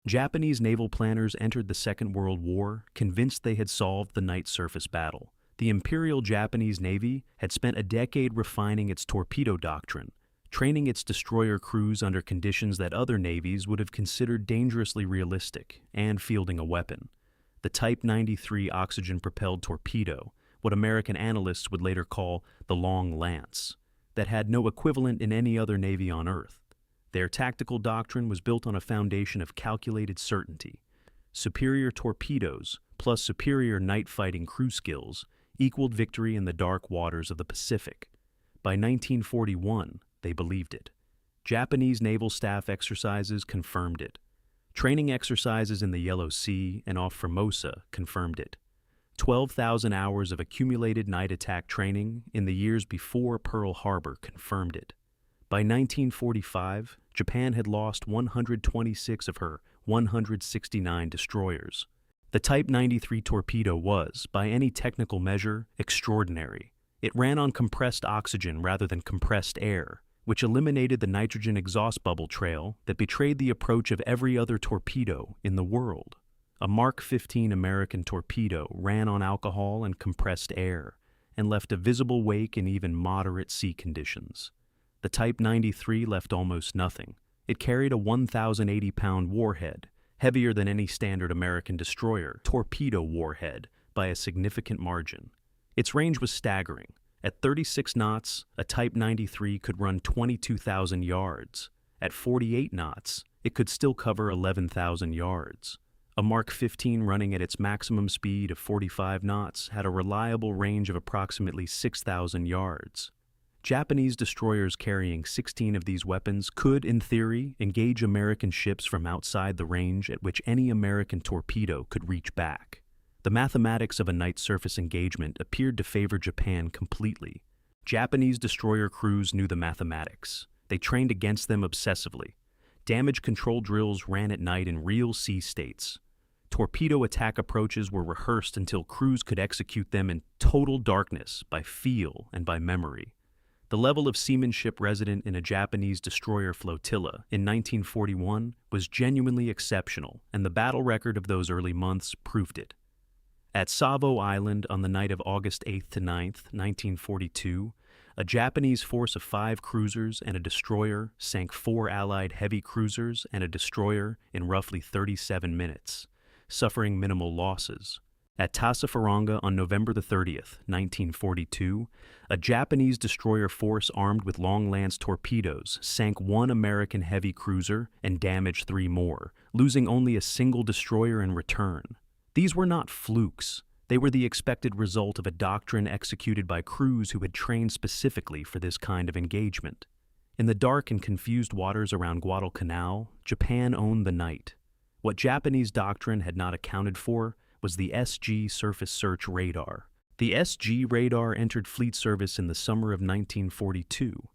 Japanese naval planners entered the Second World War convinced they had solved the night surface battle. The Imperial Japanese Navy had spent a decade refining its torpedo doctrine, training its destroyer crews under conditions that other navies would have considered dangerously realistic, and fielding a weapon. The Type 93 oxygen-propelled torpedo, what American analysts would later call the Long Lance, that had no equivalent in any other navy on Earth. Their tactical doctrine was built on a foundation of calculated certainty. Superior torpedoes plus superior night-fighting crew skills equaled victory in the dark waters of the Pacific. By 1941, they believed it. Japanese naval staff exercises confirmed it. Training exercises in the Yellow Sea and off Formosa confirmed it. 12,000 hours of accumulated night attack training in the years before Pearl Harbor confirmed it. By 1945, Japan had lost 126 of her 169 destroyers. The Type 93 torpedo was, by any technical measure, extraordinary. It ran on compressed oxygen rather than compressed air, which eliminated the nitrogen exhaust bubble trail that betrayed the approach of every other torpedo in the world. A Mark 15 American torpedo ran on alcohol and compressed air, and left a visible wake in even moderate sea conditions. The Type 93 left almost nothing. It carried a 1,080-pound warhead, heavier than any standard American destroyer torpedo warhead by a significant margin. Its range was staggering. At 36 knots, a Type 93 could run 22,000 yards. At 48 knots, it could still cover 11,000 yards. A Mark 15 running at its maximum speed of 45 knots had a reliable range of approximately 6,000 yards. Japanese destroyers carrying 16 of these weapons could, in theory, engage American ships from outside the range at which any American torpedo could reach back. The mathematics of a night surface engagement appeared to favor Japan completely. Japanese destroyer crews knew the mathematics. They trained against them obsessively. Damage control drills ran at night in real sea states. Torpedo attack approaches were rehearsed until crews could execute them in total darkness by feel and by memory. The level of seamanship resident in a Japanese destroyer flotilla in 1941 was genuinely exceptional, and the battle record of those early months proved it. At Savo Island on the night of August 8th to 9th, 1942, a Japanese force of 5 cruisers and a destroyer sank 4 Allied heavy cruisers and a destroyer in roughly 37 minutes, suffering minimal losses. At Tassafaronga on November 30th, 1942, a Japanese destroyer force armed with Long Lance torpedoes sank 1 American heavy cruiser and damaged 3 more, losing only a single destroyer in return. These were not flukes. They were the expected result of a doctrine executed by crews who had trained specifically for this kind of engagement. In the dark and confused waters around Guadalcanal, Japan owned the night. What Japanese doctrine had not accounted for was the SG surface search radar. The SG radar entered fleet service in the summer of 1942.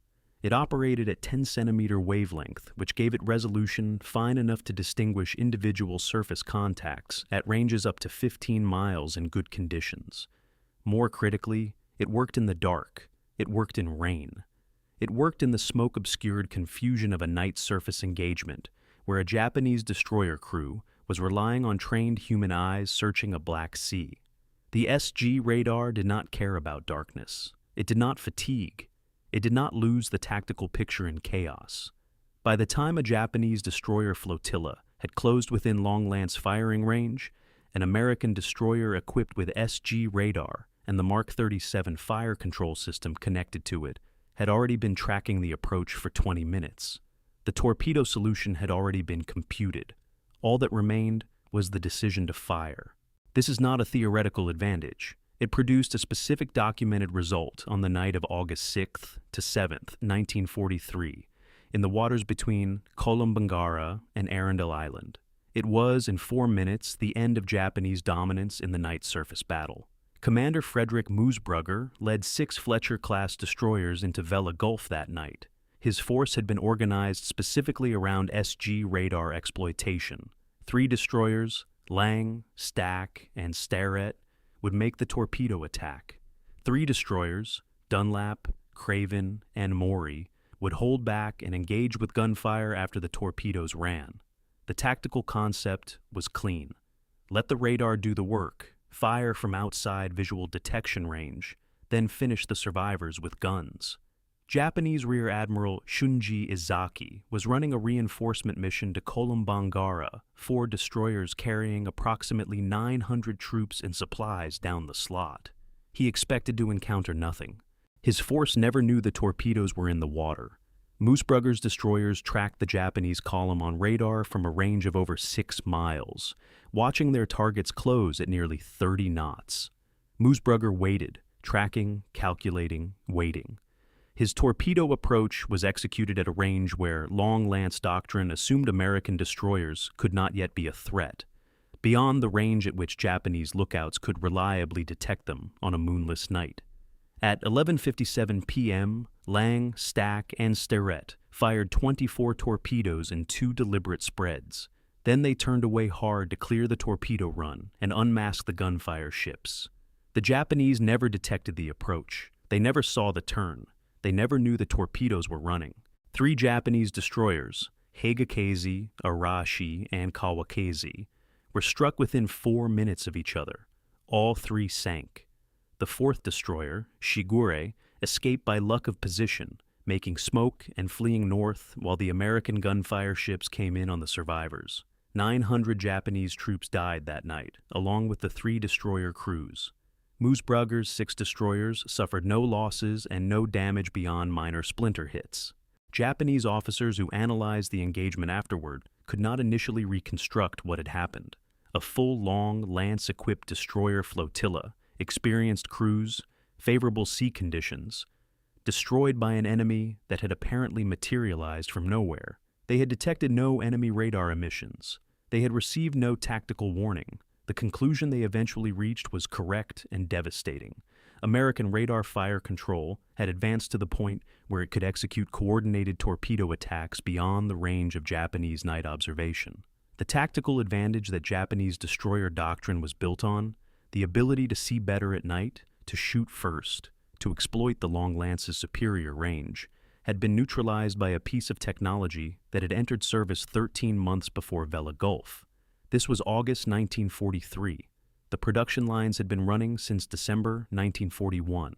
It operated at 10-centimeter wavelength, which gave it resolution fine enough to distinguish individual surface contacts at ranges up to 15 miles in good conditions. More critically, it worked in the dark. It worked in rain. It worked in the smoke-obscured confusion of a night surface engagement, where a Japanese destroyer crew was relying on trained human eyes searching a black sea. The SG radar did not care about darkness. It did not fatigue. It did not lose the tactical picture in chaos. By the time a Japanese destroyer flotilla had closed within Long Lance firing range, an American destroyer equipped with SG radar and the Mark 37 fire control system connected to it had already been tracking the approach for 20 minutes. The torpedo solution had already been computed. All that remained was the decision to fire. This is not a theoretical advantage. It produced a specific documented result on the night of August 6th to 7th, 1943, in the waters between Kolombangara and Arundel Island. It was, in 4 minutes, the end of Japanese dominance in the night surface battle. Commander Frederick Moosbrugger led 6 Fletcher-class destroyers into Vela Gulf that night. His force had been organized specifically around SG radar exploitation. 3 destroyers, Lang, Stack, and Starrett, would make the torpedo attack. 3 destroyers, Dunlap, Craven, and Maury, would hold back and engage with gunfire after the torpedoes ran. The tactical concept was clean. Let the radar do the work, fire from outside visual detection range, then finish the survivors with guns. Japanese Rear Admiral Shunji Izaki was running a reinforcement mission to Kolombangara, 4 destroyers carrying approximately 900 troops and supplies down the slot. He expected to encounter nothing. His force never knew the torpedoes were in the water. Moosbrugger's destroyers tracked the Japanese column on radar from a range of over 6 miles, watching their targets close at nearly 30 knots. Moosbrugger waited, tracking, calculating, waiting. His torpedo approach was executed at a range where Long Lance doctrine assumed American destroyers could not yet be a threat, beyond the range at which Japanese lookouts could reliably detect them on a moonless night. At 11:57 p.m., Lang, Stack, and Strait fired 24 torpedoes in 2 deliberate spreads. Then they turned away hard to clear the torpedo run and unmask the gunfire ships. The Japanese never detected the approach. They never saw the turn. They never knew the torpedoes were running. 3 Japanese destroyers, Hagakaze, Arashi, and Kawakaze, were struck within 4 minutes of each other. All 3 sank. The 4th destroyer, Shigure, escaped by luck of position, making smoke and fleeing north while the American gunfire ships came in on the survivors. 900 Japanese troops died that night, along with the 3 destroyer crews. Moosbrugger's 6 destroyers suffered no losses and no damage beyond minor splinter hits. Japanese officers who analyzed the engagement afterward could not initially reconstruct what had happened. A full, long, lance-equipped destroyer flotilla, experienced crews, favorable sea conditions, destroyed by an enemy that had apparently materialized from nowhere. They had detected no enemy radar emissions. They had received no tactical warning. The conclusion they eventually reached was correct and devastating. American radar fire control had advanced to the point where it could execute coordinated torpedo attacks beyond the range of Japanese night observation. The tactical advantage that Japanese destroyer doctrine was built on, the ability to see better at night, to shoot first, to exploit the Long Lance's superior range, had been neutralized by a piece of technology that had entered service 13 months before Vela Gulf. This was August 1943. The production lines had been running since December 1941.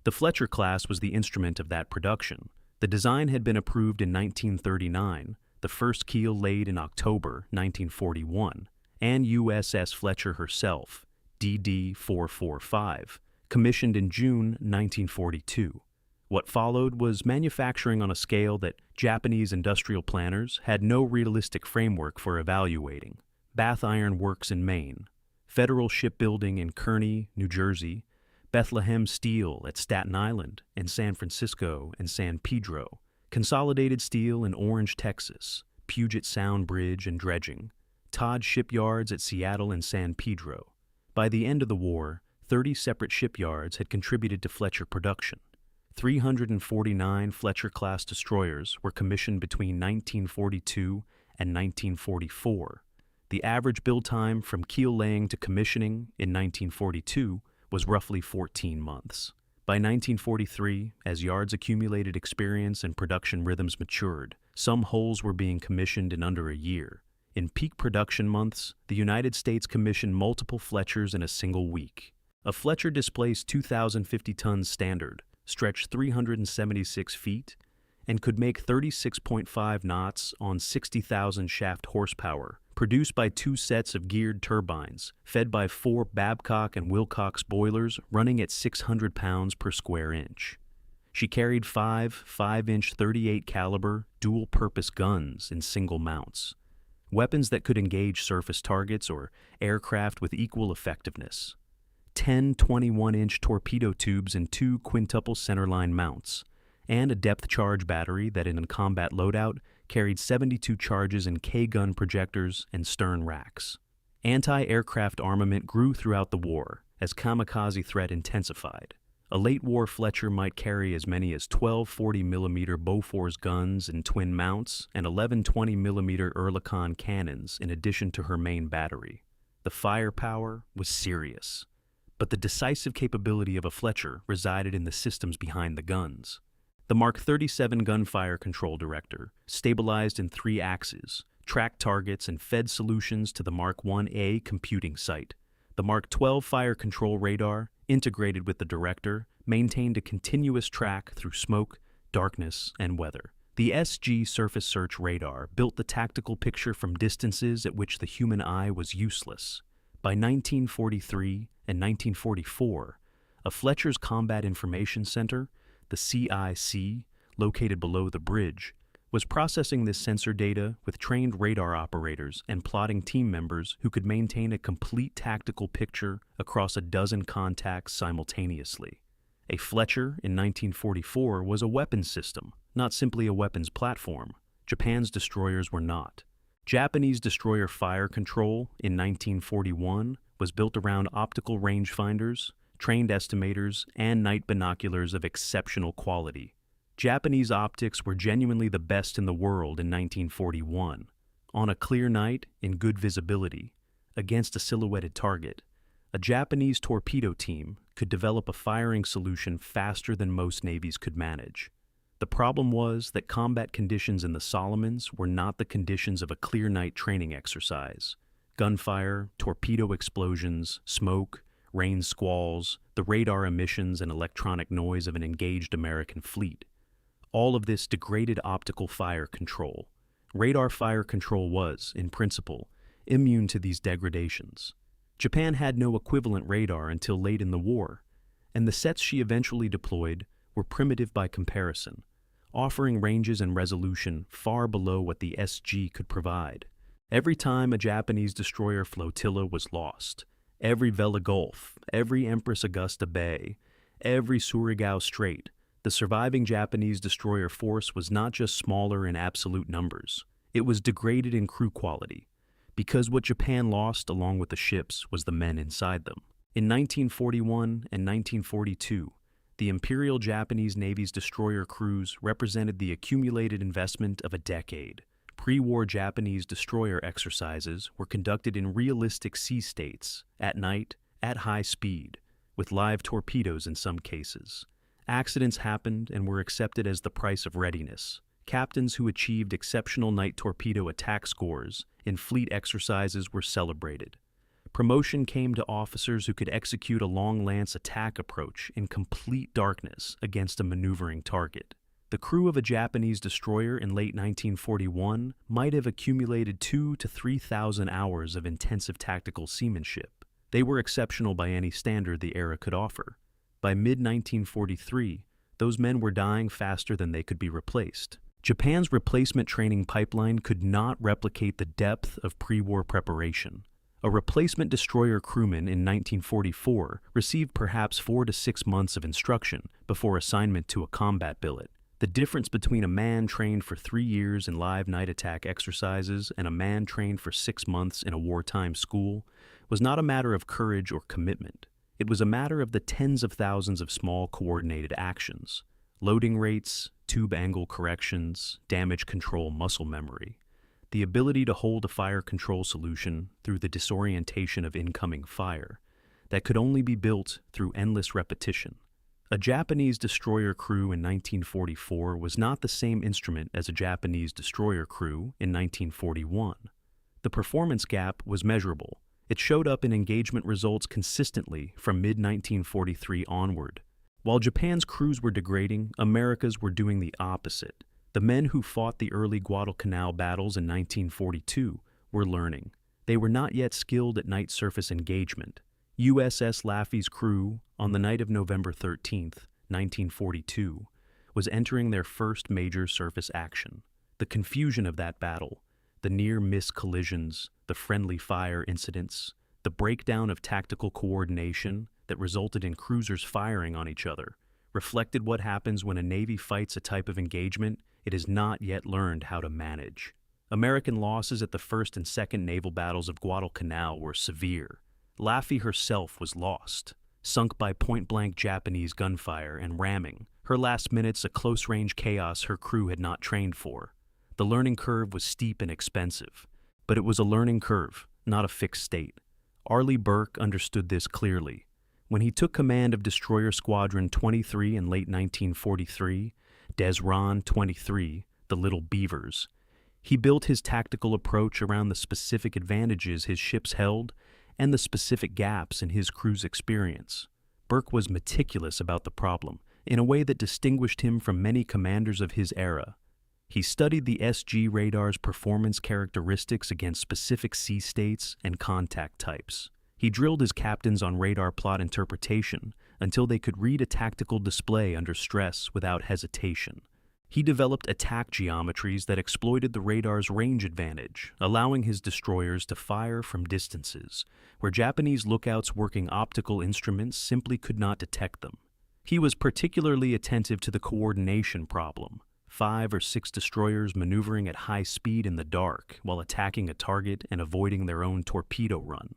The Fletcher class was the instrument of that production. The design had been approved in 1939, the first keel laid in October 1941, and USS Fletcher herself, DD 445, commissioned in June 1942. What followed was manufacturing on a scale that Japanese industrial planners had no realistic framework for evaluating. Bath Iron Works in Maine, Federal Shipbuilding in Kearney, New Jersey, Bethlehem Steel at Staten Island and San Francisco and San Pedro, Consolidated Steel in Orange, Texas, Puget Sound Bridge and Dredging, Todd Shipyards at Seattle and San Pedro. By the end of the war, 30 separate shipyards had contributed to Fletcher production. 349 Fletcher-class destroyers were commissioned between 1942 and 1944. The average build time from keel laying to commissioning in 1942 was roughly 14 months. By 1943, as yards accumulated experience and production rhythms matured, some hulls were being commissioned in under a year. In peak production months, the United States commissioned multiple Fletchers in a single week. A Fletcher displaced 2,050 tons standard, stretched 376 feet, and could make 36.5 knots on 60,000 shaft horsepower, produced by 2 sets of geared turbines, fed by 4 Babcock and Wilcox boilers running at 600 pounds per square inch. She carried 5 5-inch 38 caliber dual-purpose guns in single mounts, weapons that could engage surface targets or aircraft with equal effectiveness. 10 21-inch torpedo tubes in 2 quintuple centerline mounts, and a depth charge battery that in a combat loadout carried 72 charges in K-gun projectors and stern racks. Anti-aircraft armament grew throughout the war as kamikaze threat intensified. A late-war Fletcher might carry as many as 12 40mm Bofors guns in twin mounts and 11 20mm Oerlikon cannons in addition to her main battery. The firepower was serious, but the decisive capability of a Fletcher resided in the systems behind the guns. The Mark 37 gunfire control director, stabilized in 3 axes, tracked targets, and fed solutions to the Mark 1A computing site. The Mark 12 fire control radar, integrated with the director, maintained a continuous track through smoke, darkness, and weather. The SG surface search radar built the tactical picture from distances at which the human eye was useless. By 1943 and 1944, a Fletcher's Combat Information Center, the CIC, located below the bridge, was processing this sensor data with trained radar operators and plotting team members who could maintain a complete tactical picture across a dozen contacts simultaneously. A Fletcher in 1944 was a weapons system, not simply a weapons platform. Japan's destroyers were not. Japanese destroyer fire control in 1941 was built around optical rangefinders, trained estimators, and night binoculars of exceptional quality. Japanese optics were genuinely the best in the world in 1941. On a clear night, in good visibility, against a silhouetted target, a Japanese torpedo team could develop a firing solution faster than most navies could manage. The problem was that combat conditions in the Solomons were not the conditions of a clear night training exercise. Gunfire, torpedo explosions, smoke, rain squalls, the radar emissions and electronic noise of an engaged American fleet. All of this degraded optical fire control. Radar fire control was, in principle, immune to these degradations. Japan had no equivalent radar until late in the war, and the sets she eventually deployed were primitive by comparison, offering ranges and resolution far below what the SG could provide. Every time a Japanese destroyer flotilla was lost, every Vela Gulf, every Empress Augusta Bay, every Surigao Strait, the surviving Japanese destroyer force was not just smaller in absolute numbers, it was degraded in crew quality, because what Japan lost along with the ships was the men inside them. In 1941 and 1942, the Imperial Japanese Navy's destroyer crews represented the accumulated investment of a decade. Pre-war Japanese destroyer exercises were conducted in realistic sea states, at night, at high speed, with live torpedoes in some cases. Accidents happened and were accepted as the price of readiness. Captains who achieved exceptional night torpedo attack scores in fleet exercises were celebrated. Promotion came to officers who could execute a long lance attack approach in complete darkness against a maneuvering target. The crew of a Japanese destroyer in late 1941 might have accumulated 2,000 to 3,000 hours of intensive tactical seamanship. They were exceptional by any standard the era could offer. By mid-1943, those men were dying faster than they could be replaced. Japan's replacement training pipeline could not replicate the depth of pre-war preparation. A replacement destroyer crewman in 1944 received perhaps 4 to 6 months of instruction before assignment to a combat billet. The difference between a man trained for 3 years in live night attack exercises and a man trained for 6 months in a wartime school was not a matter of courage or commitment. It was a matter of the tens of thousands of small coordinated actions, loading rates, tube angle corrections, damage control muscle memory, the ability to hold a fire control solution through the disorientation of incoming fire that could only be built through endless repetition. A Japanese destroyer crew in 1944 was not the same instrument as a Japanese destroyer crew in 1941. The performance gap was measurable. It showed up in engagement results consistently from mid-1943 onward. While Japan's crews were degrading, America's were doing the opposite. The men who fought the early Guadalcanal battles in 1942 were learning. They were not yet skilled at night surface engagement. USS Laffey's crew, on the night of November 13, 1942, was entering their first major surface action. The confusion of that battle, the near-miss collisions, the friendly fire incidents, the breakdown of tactical coordination that resulted in cruisers firing on each other, reflected what happens when a Navy fights a type of engagement it has not yet learned how to manage. American losses at the first and second naval battles of Guadalcanal were severe. Laffey herself was lost, sunk by point-blank Japanese gunfire and ramming, her last minutes a close-range chaos her crew had not trained for. The learning curve was steep and expensive, but it was a learning curve, not a fixed state. Arleigh Burke understood this clearly. When he took command of Destroyer Squadron 23 in late 1943, Desron 23, the Little Beavers, He built his tactical approach around the specific advantages his ships held and the specific gaps in his crew's experience. Burke was meticulous about the problem, in a way that distinguished him from many commanders of his era. He studied the SG radar's performance characteristics against specific sea states and contact types. He drilled his captains on radar plot interpretation until they could read a tactical display under stress without hesitation. He developed attack geometries that exploited the radar's range advantage, allowing his destroyers to fire from distances where Japanese lookouts working optical instruments simply could not detect them. He was particularly attentive to the coordination problem, 5 or 6 destroyers maneuvering at high speed in the dark while attacking a target and avoiding their own torpedo run.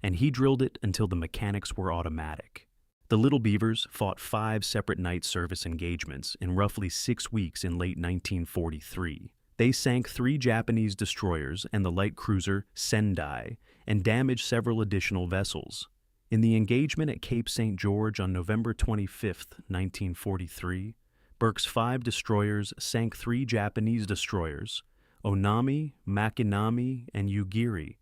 And he drilled it until the mechanics were automatic. The Little Beavers fought 5 separate night service engagements in roughly 6 weeks in late 1943. They sank 3 Japanese destroyers and the light cruiser Sendai and damaged several additional vessels. In the engagement at Cape St. George on November 25, 1943, Burke's 5 destroyers sank 3 Japanese destroyers, Onami, Makinami, and Yugiri,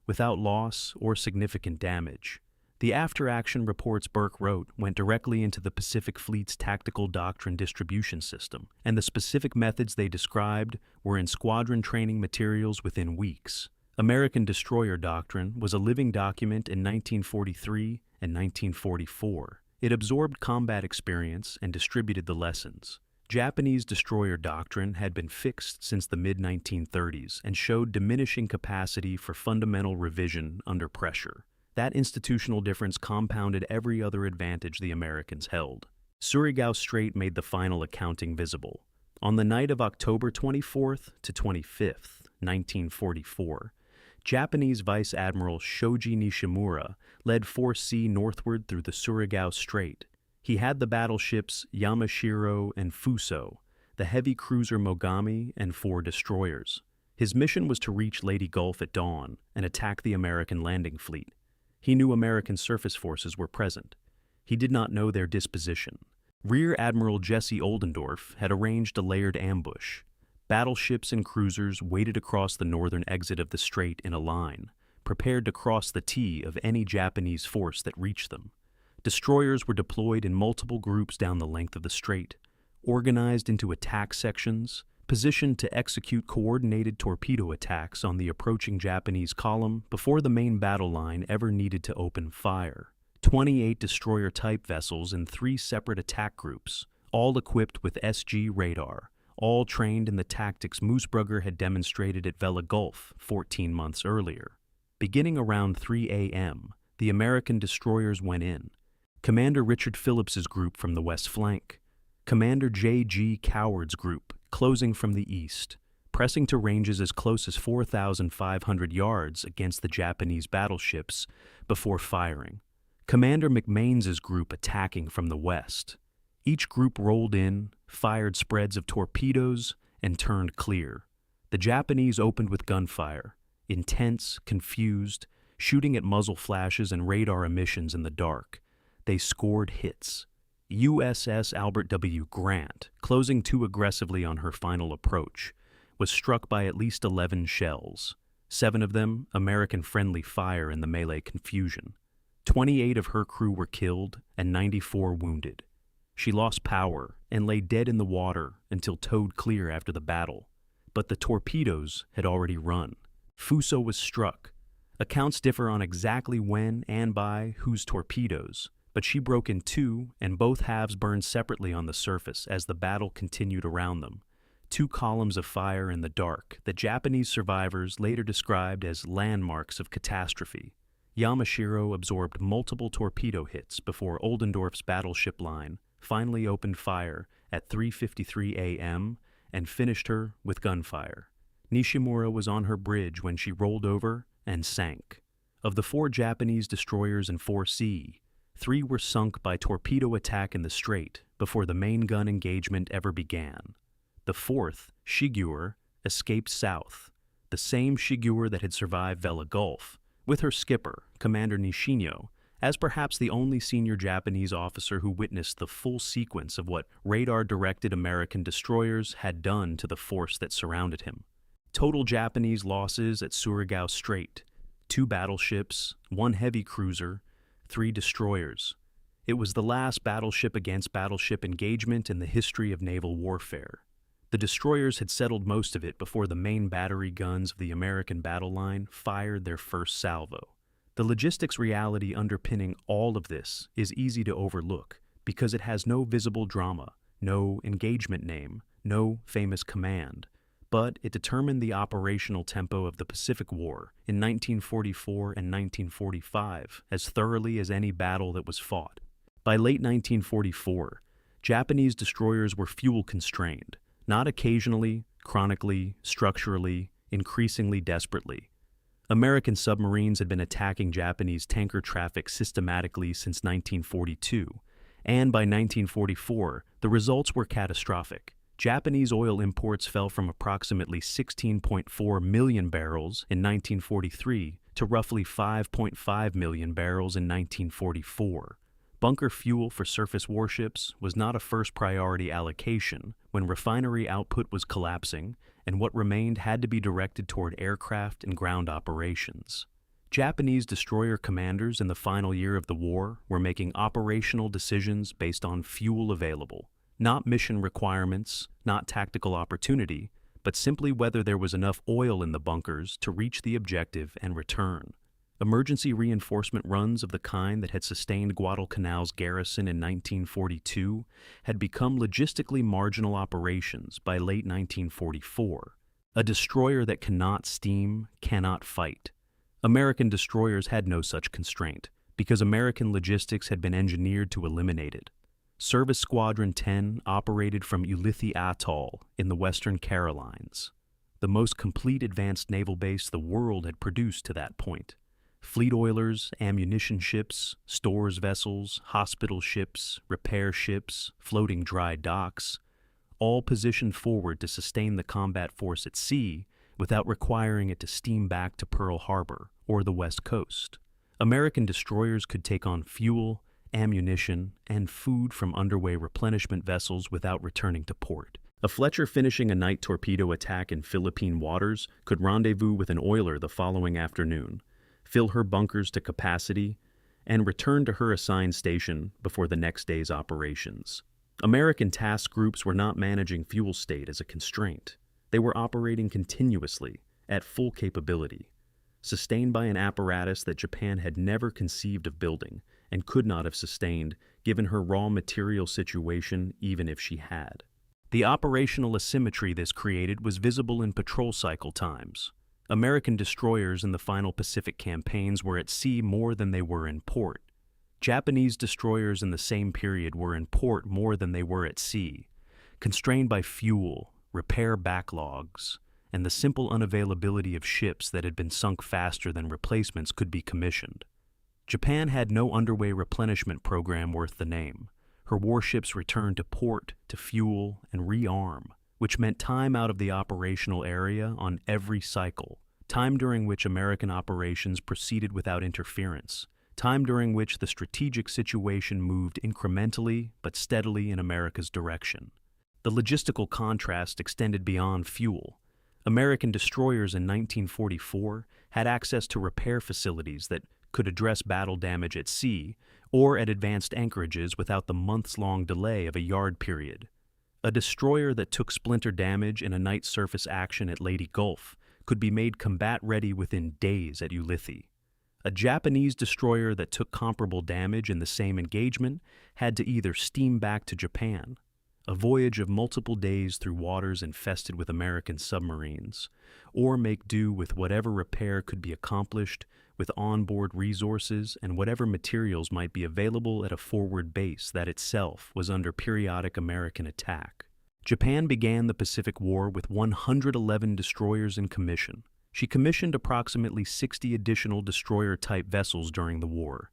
without loss or significant damage. The after-action reports Burke wrote went directly into the Pacific Fleet's tactical doctrine distribution system, and the specific methods they described were in squadron training materials within weeks. American Destroyer Doctrine was a living document in 1943 and 1944. It absorbed combat experience and distributed the lessons. Japanese Destroyer Doctrine had been fixed since the mid-1930s and showed diminishing capacity for fundamental revision under pressure. That institutional difference compounded every other advantage the Americans held. Surigao Strait made the final accounting visible. On the night of October 24th to 25th, 1944, Japanese Vice Admiral Shoji Nishimura led Force C northward through the Surigao Strait. He had the battleships Yamashiro and Fuso, the heavy cruiser Mogami, and 4 destroyers. His mission was to reach Leyte Gulf at dawn and attack the American landing fleet. He knew American surface forces were present. He did not know their disposition. Rear Admiral Jesse Oldendorf had arranged a layered ambush. Battleships and cruisers waited across the northern exit of the strait in a line, prepared to cross the T of any Japanese force that reached them. Destroyers were deployed in multiple groups down the length of the strait, organized into attack sections, positioned to execute coordinated torpedo attacks on the approaching Japanese column before the main battle line ever needed to open fire. 28 destroyer-type vessels in 3 separate attack groups, all equipped with SG radar, all trained in the tactics Moosbrugger had demonstrated at Vella Gulf 14 months earlier. Beginning around 3 a.m., the American destroyers went in. Commander Richard Phillips's group from the west flank, Commander J.G. Coward's group closing from the east, pressing to ranges as close as 4,500 yards against the Japanese battleships before firing. Commander McMain's group attacking from the west. Each group rolled in, fired spreads of torpedoes, and turned clear. The Japanese opened with gunfire, intense, confused, shooting at muzzle flashes and radar emissions in the dark. They scored hits. USS Albert W. Grant, closing too aggressively on her final approach, was struck by at least 11 shells, 7 of them American-friendly fire in the melee confusion. 28 of her crew were killed and 94 wounded. She lost power and lay dead in the water until towed clear after the battle, but the torpedoes had already run. Fuso was struck. Accounts differ on exactly when and by whose torpedoes, but she broke in 2 and both halves burned separately on the surface as the battle continued around them. 2 columns of fire in the dark that Japanese survivors later described as landmarks of catastrophe. Yamashiro absorbed multiple torpedo hits before Oldendorf's battleship line finally opened fire at 3:53 a.m. and finished her with gunfire. Nishimura was on her bridge when she rolled over and sank. Of the 4 Japanese destroyers in 4C, 3 were sunk by torpedo attack in the strait before the main gun engagement ever began. The 4th, Shigure, escaped south, the same Shigure that had survived Vella Gulf, with her skipper, Commander Nishino, as perhaps the only senior Japanese officer who witnessed the full sequence of what radar-directed American destroyers had done to the force that surrounded him. Total Japanese losses at Surigao Strait: 2 battleships, 1 heavy cruiser, 3 destroyers. It was the last battleship-against-battleship engagement in the history of naval warfare. The destroyers had settled most of it before the main battery guns of the American battle line fired their first salvo. The logistics reality underpinning all of this is easy to overlook because it has no visible drama, no engagement name, no famous command, but it determined the operational tempo of the Pacific War in 1944 and 1945 as thoroughly as any battle that was fought. By late 1944, Japanese destroyers were fuel-constrained, not occasionally, chronically, structurally, increasingly desperately. American submarines had been attacking Japanese tanker traffic systematically since 1942, and by 1944, the results were catastrophic. Japanese oil imports fell from approximately 16.4 million barrels in 1943 to roughly 5.5 million barrels in 1944. Bunker fuel for surface warships was not a first priority allocation when refinery output was collapsing and what remained had to be directed toward aircraft and ground operations. Japanese destroyer commanders in the final year of the war were making operational decisions based on fuel available, not mission requirements, not tactical opportunity, but simply whether there was enough oil in the bunkers to reach the objective and return. Emergency reinforcement runs of the kind that had sustained Guadalcanal's garrison in 1942 had become logistically marginal operations by late 1944. A destroyer that cannot steam cannot fight. American destroyers had no such constraint, because American logistics had been engineered to eliminate it. Service Squadron 10 operated from Ulithi Atoll in the Western Carolines, the most complete advanced naval base the world had produced to that point. Fleet oilers, ammunition ships, stores vessels, hospital ships, repair ships, floating dry docks, all positioned forward to sustain the combat force at sea without requiring it to steam back to Pearl Harbor or the West Coast. American destroyers could take on fuel, ammunition, and food from underway replenishment vessels without returning to port. A Fletcher finishing a night torpedo attack in Philippine waters could rendezvous with an oiler the following afternoon, fill her bunkers to capacity, and return to her assigned station before the next day's operations. American task groups were not managing fuel state as a constraint. They were operating continuously, at full capability, sustained by an apparatus that Japan had never conceived of building and could not have sustained given her raw material situation even if she had. The operational asymmetry this created was visible in patrol cycle times. American destroyers in the final Pacific campaigns were at sea more than they were in port. Japanese destroyers in the same period were in port more than they were at sea, constrained by fuel, repair backlogs, and the simple unavailability of ships that had been sunk faster than replacements could be commissioned. Japan had no underway replenishment program worth the name. Her warships returned to port to fuel and rearm, which meant time out of the operational area on every cycle, time during which American operations proceeded without interference, time during which the strategic situation moved incrementally but steadily in America's direction. The logistical contrast extended beyond fuel. American destroyers in 1944 had access to repair facilities that could address battle damage at sea or at advanced anchorages without the months-long delay of a yard period. A destroyer that took splinter damage in a night surface action at Leyte Gulf could be made combat-ready within days at Ulithi. A Japanese destroyer that took comparable damage in the same engagement had to either steam back to Japan, a voyage of multiple days through waters infested with American submarines, or make do with whatever repair could be accomplished with onboard resources and whatever materials might be available at a forward base that itself was under periodic American attack. Japan began the Pacific War with 111 destroyers in commission. She commissioned approximately 60 additional destroyer-type vessels during the war,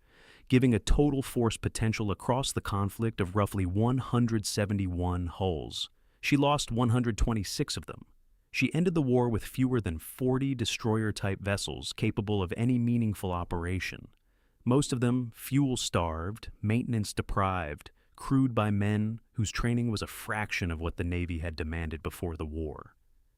giving a total force potential across the conflict of roughly 171 hulls. She lost 126 of them. She ended the war with fewer than 40 destroyer-type vessels capable of any meaningful operation, most of them fuel-starved, maintenance-deprived, crewed by men whose training was a fraction of what the Navy had demanded before the war.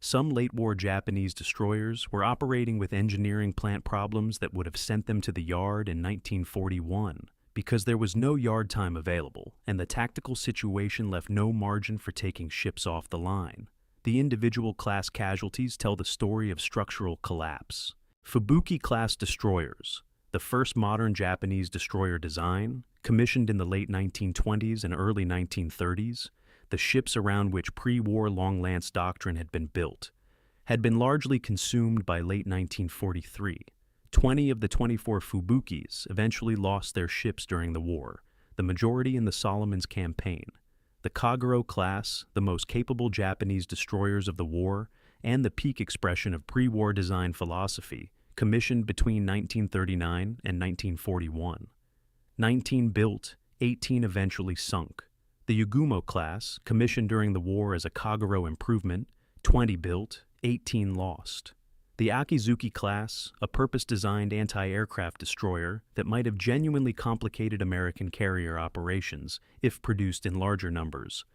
Some late-war Japanese destroyers were operating with engineering plant problems that would have sent them to the yard in 1941 because there was no yard time available and the tactical situation left no margin for taking ships off the line. The individual class casualties tell the story of structural collapse. Fubuki-class destroyers, the first modern Japanese destroyer design, commissioned in the late 1920s and early 1930s, the ships around which pre-war long-lance doctrine had been built, had been largely consumed by late 1943. 20 of the 24 Fubukis eventually lost their ships during the war, the majority in the Solomons campaign. The Kagero class, the most capable Japanese destroyers of the war, and the peak expression of pre-war design philosophy, commissioned between 1939 and 1941. 19 built, 18 eventually sunk. The Yugumo class, commissioned during the war as a Kagero improvement, 20 built, 18 lost. The Akizuki class, a purpose-designed anti-aircraft destroyer that might have genuinely complicated American carrier operations if produced in larger numbers.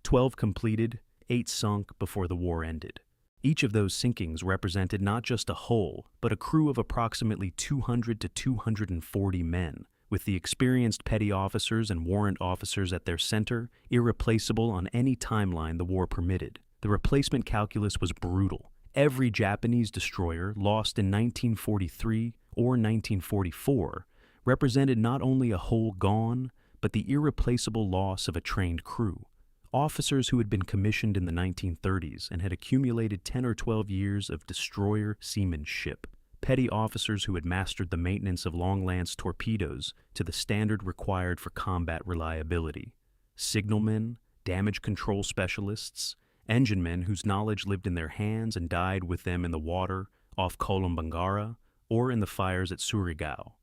12 completed, 8 sunk before the war ended. Each of those sinkings represented not just a hull, but a crew of approximately 200 to 240 men, with the experienced petty officers and warrant officers at their center, irreplaceable on any timeline the war permitted. The replacement calculus was brutal. Every Japanese destroyer lost in 1943 or 1944 represented not only a hull gone, but the irreplaceable loss of a trained crew. Officers who had been commissioned in the 1930s and had accumulated 10 or 12 years of destroyer seamanship. Petty officers who had mastered the maintenance of long-lance torpedoes to the standard required for combat reliability. Signalmen, damage control specialists, enginemen whose knowledge lived in their hands and died with them in the water off Kolombangara or in the fires at Surigao.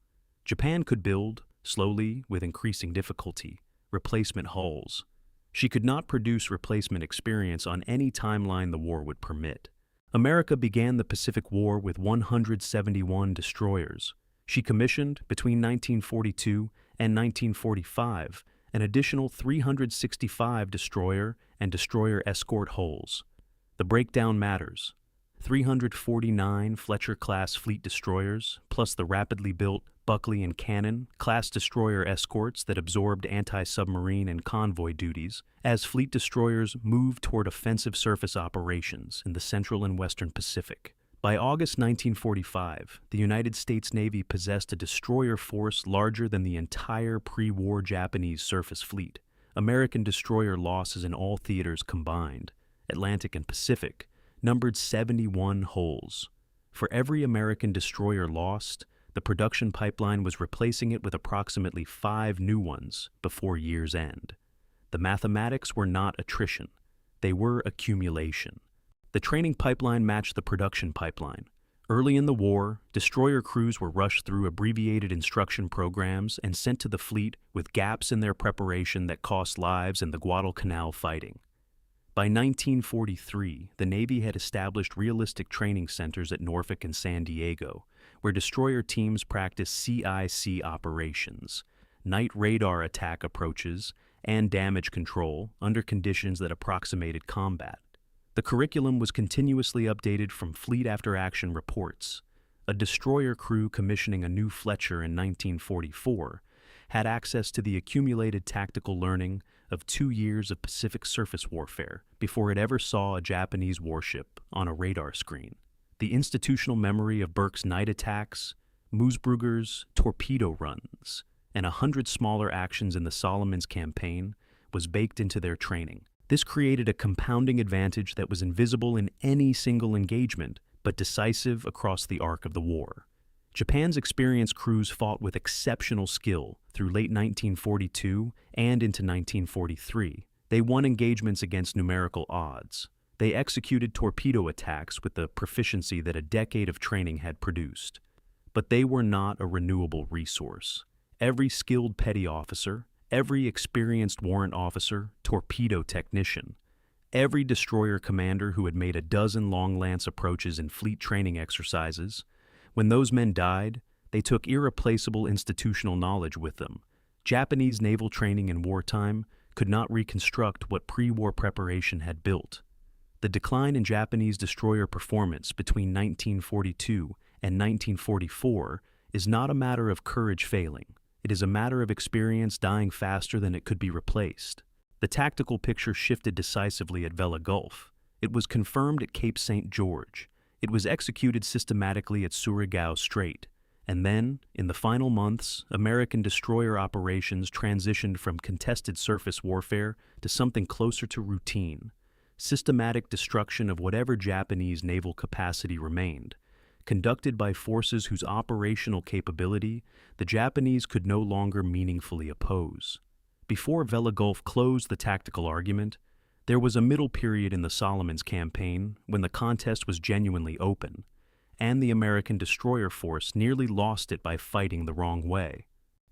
Japan could build, slowly, with increasing difficulty, replacement hulls. She could not produce replacement experience on any timeline the war would permit. America began the Pacific War with 171 destroyers. She commissioned, between 1942 and 1945, an additional 365 destroyer and destroyer escort hulls. The breakdown matters. 349 Fletcher-class fleet destroyers, plus the rapidly built Buckley and Cannon class destroyer escorts that absorbed anti-submarine and convoy duties as fleet destroyers moved toward offensive surface operations in the Central and Western Pacific. By August 1945, the United States Navy possessed a destroyer force larger than the entire pre-war Japanese surface fleet. American destroyer losses in all theaters combined, Atlantic and Pacific, numbered 71 hulls. For every American destroyer lost, the production pipeline was replacing it with approximately 5 new ones before year's end. The mathematics were not attrition. They were accumulation. The training pipeline matched the production pipeline. Early in the war, destroyer crews were rushed through abbreviated instruction programs and sent to the fleet with gaps in their preparation that cost lives in the Guadalcanal fighting. By 1943, the Navy had established realistic training centers at Norfolk and San Diego, where destroyer teams practiced CIC operations, night radar attack approaches, and damage control under conditions that approximated combat. The curriculum was continuously updated from fleet after-action reports. A destroyer crew commissioning a new Fletcher in 1944 had access to the accumulated tactical learning of 2 years of Pacific surface warfare before it ever saw a Japanese warship on a radar screen. The institutional memory of Burke's night attacks, Moosbrugger's torpedo runs, and 100 smaller actions in the Solomons campaign was baked into their training. This created a compounding advantage that was invisible in any single engagement, but decisive across the arc of the war. Japan's experienced crews fought with exceptional skill through late 1942 and into 1943. They won engagements against numerical odds. They executed torpedo attacks with the proficiency that a decade of training had produced. But they were not a renewable resource. Every skilled petty officer, every experienced warrant officer, torpedo technician, every destroyer commander who had made a dozen long-lance approaches in fleet training exercises, when those men died, they took irreplaceable institutional knowledge with them. Japanese naval training in wartime could not reconstruct what pre-war preparation had built. The The decline in Japanese destroyer performance between 1942 and 1944 is not a matter of courage failing. It is a matter of experience dying faster than it could be replaced. The tactical picture shifted decisively at Vella Gulf. It was confirmed at Cape St. George. It was executed systematically at Surigao Strait. And then, in the final months, American destroyer operations transitioned from contested surface warfare to something closer to routine. Systematic destruction of whatever Japanese naval capacity remained, conducted by forces whose operational capability the Japanese could no longer meaningfully oppose. Before Vella Gulf closed the tactical argument, there was a middle period in the Solomons campaign when the contest was genuinely open, and the American destroyer force nearly lost it by fighting the wrong way.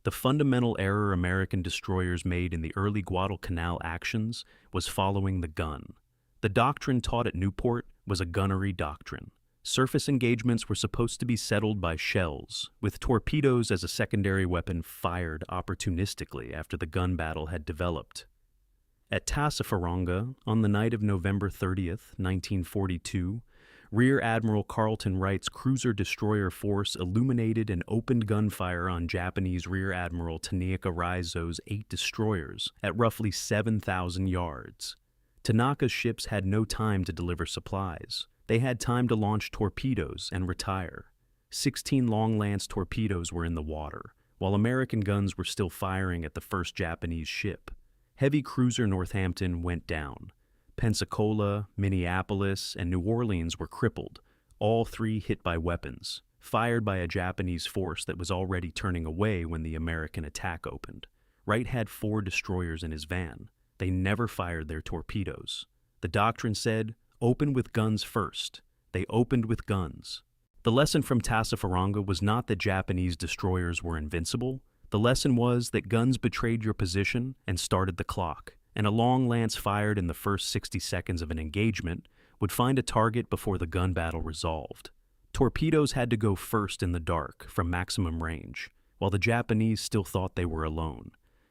The fundamental error American destroyers made in the early Guadalcanal actions was following the gun. The doctrine taught at Newport was a gunnery doctrine. Surface engagements were supposed to be settled by shells, with torpedoes as a secondary weapon fired opportunistically after the gun battle had developed. At Tassafaronga, on the night of November 30th, 1942, Rear Admiral Carleton Wright's cruiser-destroyer force illuminated and opened gunfire on Japanese Rear Admiral Tanaka Raizo's 8 destroyers at roughly 7,000 yards. Tanaka's ships had no time to deliver supplies. They had time to launch torpedoes and retire. 16 long-lance torpedoes were in the water, while American guns were still firing at the first Japanese ship. Heavy cruiser Northampton went down. Pensacola, Minneapolis, and New Orleans were crippled, all 3 hit by weapons, fired by a Japanese force that was already turning away when the American attack opened. Wright had 4 destroyers in his van. They never fired their torpedoes. The doctrine said, open with guns first. They opened with guns. The lesson from Tassafaronga was not that Japanese destroyers were invincible. The lesson was that guns betrayed your position and started the clock, and a long lance fired in the first 60 seconds of an engagement would find a target before the gun battle resolved. Torpedoes had to go first in the dark from maximum range, while the Japanese still thought they were alone.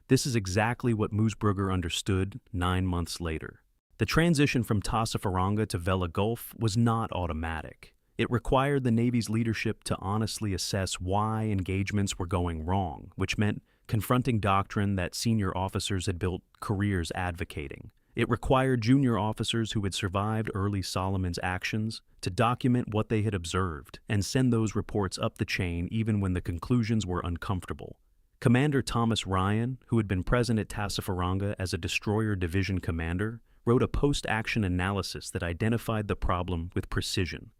This is exactly what Moosbrugger understood 9 months later. The transition from Tassafaronga to Vella Gulf was not automatic. It required the Navy's leadership to honestly assess why engagements were going wrong, which meant confronting doctrine that senior officers had built careers advocating. It required junior officers who had survived early Solomons actions to document what they had observed and send those reports up the chain even when the conclusions were uncomfortable. Commander Thomas Ryan, who had been present at Tassafaronga as a destroyer division commander, wrote a post-action analysis that identified the problem with precision.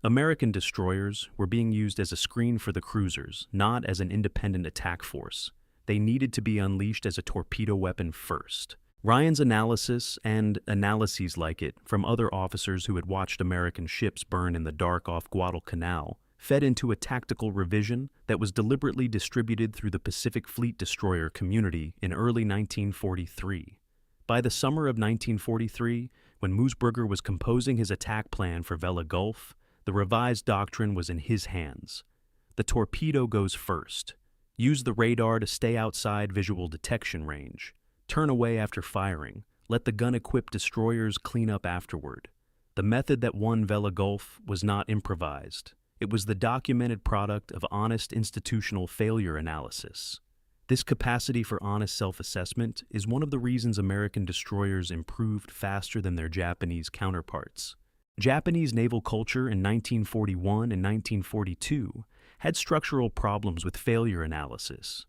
American destroyers were being used as a screen for the cruisers, not as an independent attack force. They needed to be unleashed as a torpedo weapon first. Ryan's analysis, and analyses like it from other officers who had watched American ships burn in the dark off Guadalcanal, fed into a tactical revision that was deliberately distributed through the Pacific Fleet destroyer community in early 1943. By the summer of 1943, when Moosbrugger was composing his attack plan for Vella Gulf, the revised doctrine was in his hands. The torpedo goes first. Use the radar to stay outside visual detection range. Turn away after firing. Let the gun-equipped destroyers clean up afterward. The method that won Vella Gulf was not improvised. It was the documented product of honest institutional failure analysis. This capacity for honest self-assessment is one of the reasons American destroyers improved faster than their Japanese counterparts. Japanese naval culture in 1941 and 1942 had structural problems with failure analysis.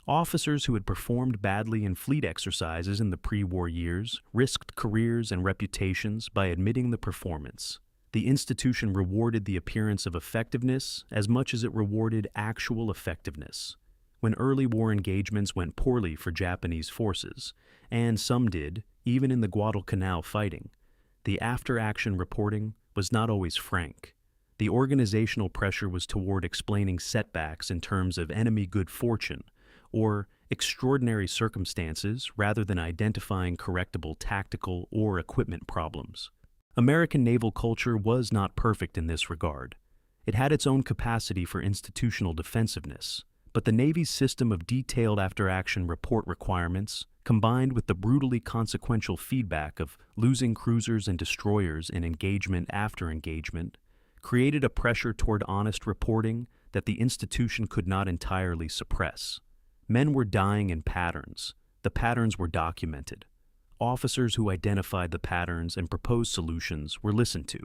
Officers who had performed badly in fleet exercises in the pre-war years risked careers and reputations by admitting the performance. The institution rewarded the appearance of effectiveness as much as it rewarded actual effectiveness. When early war engagements went poorly for Japanese forces, and some did, even in the Guadalcanal fighting, the after-action reporting was not always frank. The organizational pressure was toward explaining setbacks in terms of enemy good fortune or extraordinary circumstances rather than identifying correctable tactical or equipment problems. American naval culture was not perfect in this regard. It had its own capacity for institutional defensiveness, But the Navy's system of detailed after-action report requirements, combined with the brutally consequential feedback of losing cruisers and destroyers in engagement after engagement, created a pressure toward honest reporting that the institution could not entirely suppress. Men were dying in patterns. The patterns were documented. Officers who identified the patterns and proposed solutions were listened to,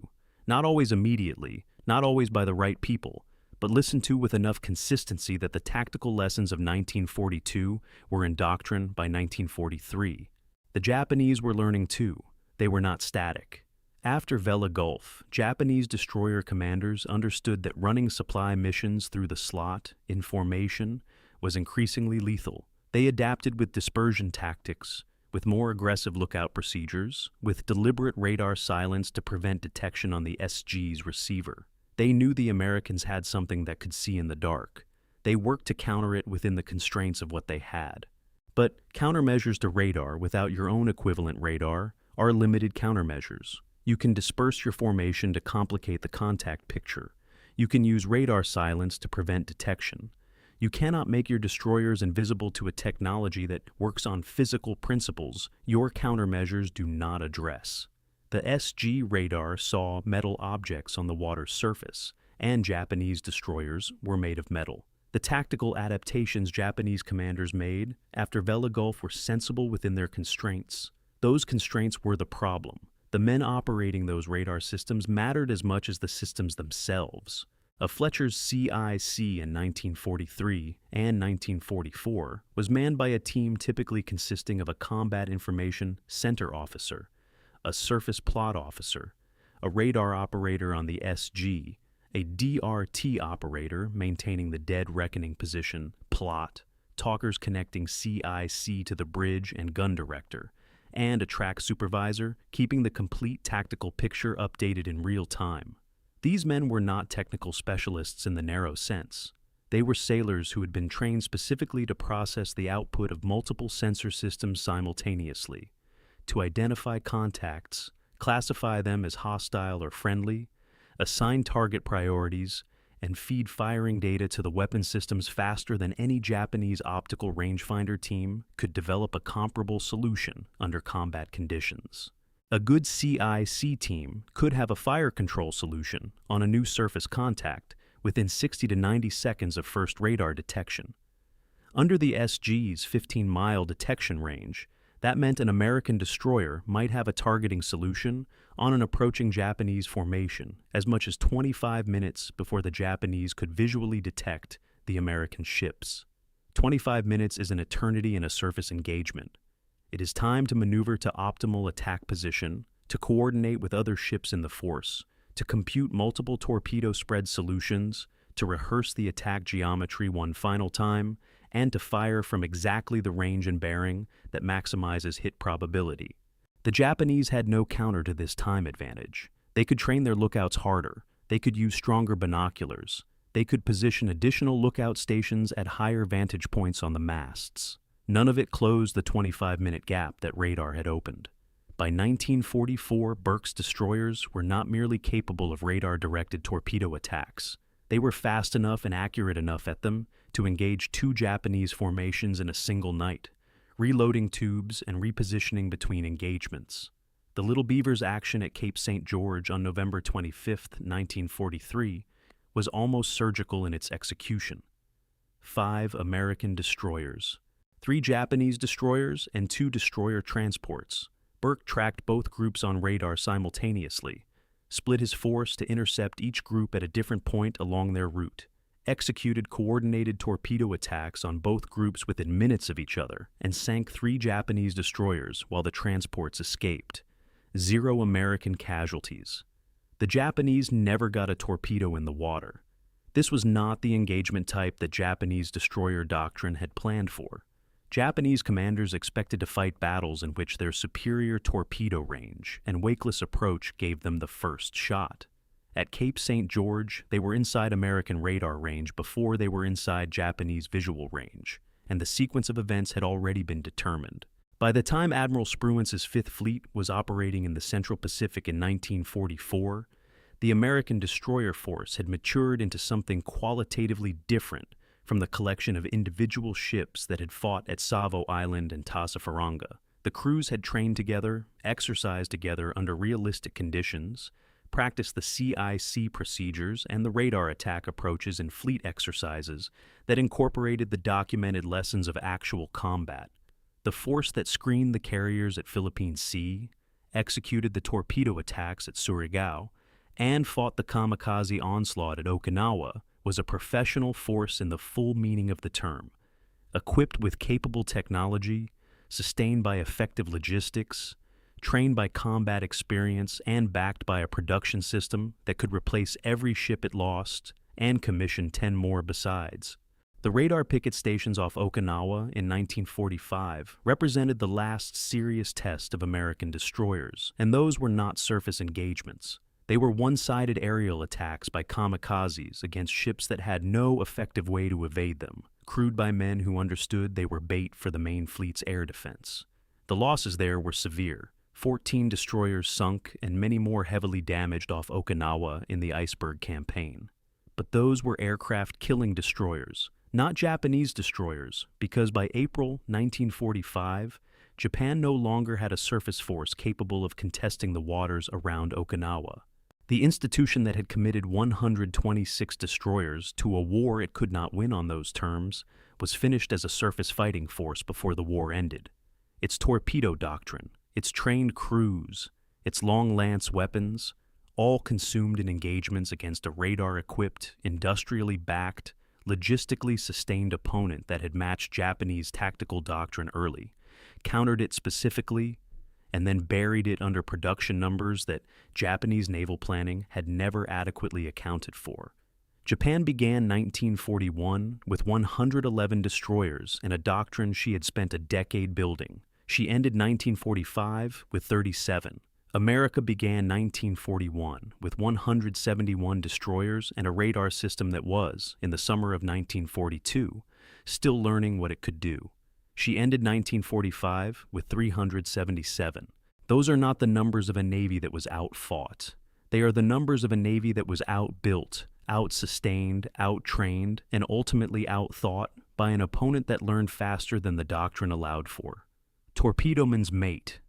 not always immediately, not always by the right people, but listened to with enough consistency that the tactical lessons of 1942 were in doctrine by 1943. The Japanese were learning too. They were not static. After Vela Gulf, Japanese destroyer commanders understood that running supply missions through the slot, in formation, was increasingly lethal. They adapted with dispersion tactics, with more aggressive lookout procedures, with deliberate radar silence to prevent detection on the SG's receiver. They knew the Americans had something that could see in the dark. They worked to counter it within the constraints of what they had. But countermeasures to radar without your own equivalent radar are limited countermeasures. You can disperse your formation to complicate the contact picture. You can use radar silence to prevent detection. You cannot make your destroyers invisible to a technology that works on physical principles your countermeasures do not address. The SG radar saw metal objects on the water's surface, and Japanese destroyers were made of metal. The tactical adaptations Japanese commanders made after Vela Gulf were sensible within their constraints. Those constraints were the problem. The men operating those radar systems mattered as much as the systems themselves. A Fletcher's CIC in 1943 and 1944 was manned by a team typically consisting of a combat information center officer, a surface plot officer, a radar operator on the SG, a DRT operator maintaining the dead reckoning position, plot, talkers connecting CIC to the bridge and gun director, and a track supervisor keeping the complete tactical picture updated in real time. These men were not technical specialists in the narrow sense. They were sailors who had been trained specifically to process the output of multiple sensor systems simultaneously, to identify contacts, classify them as hostile or friendly, assign target priorities, and feed firing data to the weapon systems faster than any Japanese optical rangefinder team could develop a comparable solution under combat conditions. A good CIC team could have a fire control solution on a new surface contact within 60 to 90 seconds of first radar detection. Under the SG's 15-mile detection range, that meant an American destroyer might have a targeting solution on an approaching Japanese formation as much as 25 minutes before the Japanese could visually detect the American ships. 25 minutes is an eternity in a surface engagement. It is time to maneuver to optimal attack position, to coordinate with other ships in the force, to compute multiple torpedo spread solutions, to rehearse the attack geometry one final time, and to fire from exactly the range and bearing that maximizes hit probability. The Japanese had no counter to this time advantage. They could train their lookouts harder. They could use stronger binoculars. They could position additional lookout stations at higher vantage points on the masts. None of it closed the 25-minute gap that radar had opened. By 1944, Burke's destroyers were not merely capable of radar-directed torpedo attacks. They were fast enough and accurate enough at them to engage 2 Japanese formations in a single night, reloading tubes and repositioning between engagements. The Little Beaver's action at Cape St. George on November 25, 1943, was almost surgical in its execution. 5 American destroyers, 3 Japanese destroyers, and 2 destroyer transports. Burke tracked both groups on radar simultaneously, split his force to intercept each group at a different point along their route, executed coordinated torpedo attacks on both groups within minutes of each other, and sank 3 Japanese destroyers while the transports escaped. 0 American casualties. The Japanese never got a torpedo in the water. This was not the engagement type that Japanese destroyer doctrine had planned for. Japanese commanders expected to fight battles in which their superior torpedo range and wakeless approach gave them the first shot. At Cape St. George, they were inside American radar range before they were inside Japanese visual range, and the sequence of events had already been determined. By the time Admiral Spruance's Fifth Fleet was operating in the Central Pacific in 1944, the American destroyer force had matured into something qualitatively different from the collection of individual ships that had fought at Savo Island and Tassafaronga. The crews had trained together, exercised together under realistic conditions, practiced the CIC procedures and the radar attack approaches in fleet exercises that incorporated the documented lessons of actual combat. The force that screened the carriers at Philippine Sea, executed the torpedo attacks at Surigao, and fought the kamikaze onslaught at Okinawa was a professional force in the full meaning of the term, equipped with capable technology, sustained by effective logistics, trained by combat experience, and backed by a production system that could replace every ship it lost and commission 10 more besides. The radar picket stations off Okinawa in 1945 represented the last serious test of American destroyers, and those were not surface engagements. They were one-sided aerial attacks by kamikazes against ships that had no effective way to evade them, crewed by men who understood they were bait for the main fleet's air defense. The losses there were severe. 14 destroyers sunk and many more heavily damaged off Okinawa in the Iceberg campaign. But those were aircraft-killing destroyers, not Japanese destroyers, because by April 1945, Japan no longer had a surface force capable of contesting the waters around Okinawa. The institution that had committed 126 destroyers to a war it could not win on those terms was finished as a surface fighting force before the war ended. Its torpedo doctrine, its trained crews, its long-lance weapons, all consumed in engagements against a radar-equipped, industrially backed, logistically sustained opponent that had matched Japanese tactical doctrine early, countered it specifically, and then buried it under production numbers that Japanese naval planning had never adequately accounted for. Japan began 1941 with 111 destroyers and a doctrine she had spent a decade building. She ended 1945 with 37. America began 1941 with 171 destroyers and a radar system that was, in the summer of 1942, still learning what it could do. She ended 1945 with 377. Those are not the numbers of a Navy that was outfought. They are the numbers of a Navy that was outbuilt, out-sustained, out-trained, and ultimately outthought by an opponent that learned faster than the doctrine allowed for. Torpedoman's mate,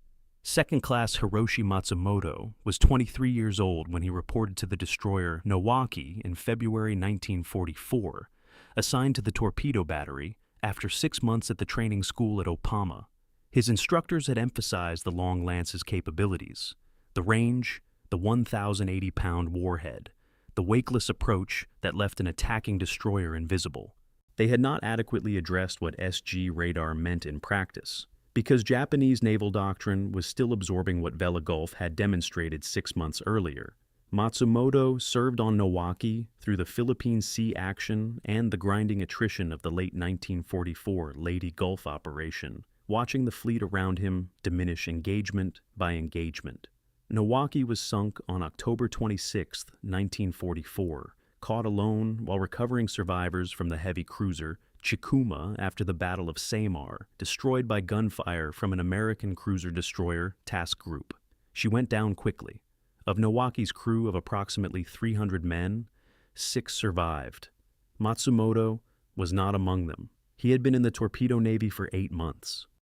Second-class Hiroshi Matsumoto, was 23 years old when he reported to the destroyer Nowaki in February 1944, assigned to the torpedo battery after 6 months at the training school at Opama. His instructors had emphasized the Long Lance's capabilities, the range, the 1,080-pound warhead, the wakeless approach that left an attacking destroyer invisible. They had not adequately addressed what SG radar meant in practice, because Japanese naval doctrine was still absorbing what Vela Gulf had demonstrated 6 months earlier. Matsumoto served on Nowaki through the Philippine Sea action and the grinding attrition of the late 1944 Leyte Gulf operation, watching the fleet around him diminish engagement by engagement. Nowaki was sunk on October 26, 1944, caught alone while recovering survivors from the heavy cruiser Chikuma after the Battle of Samar, destroyed by gunfire from an American cruiser-destroyer task group. She went down quickly. Of Nowaki's crew of approximately 300 men, 6 survived. Matsumoto was not among them. He had been in the torpedo navy for 8 months.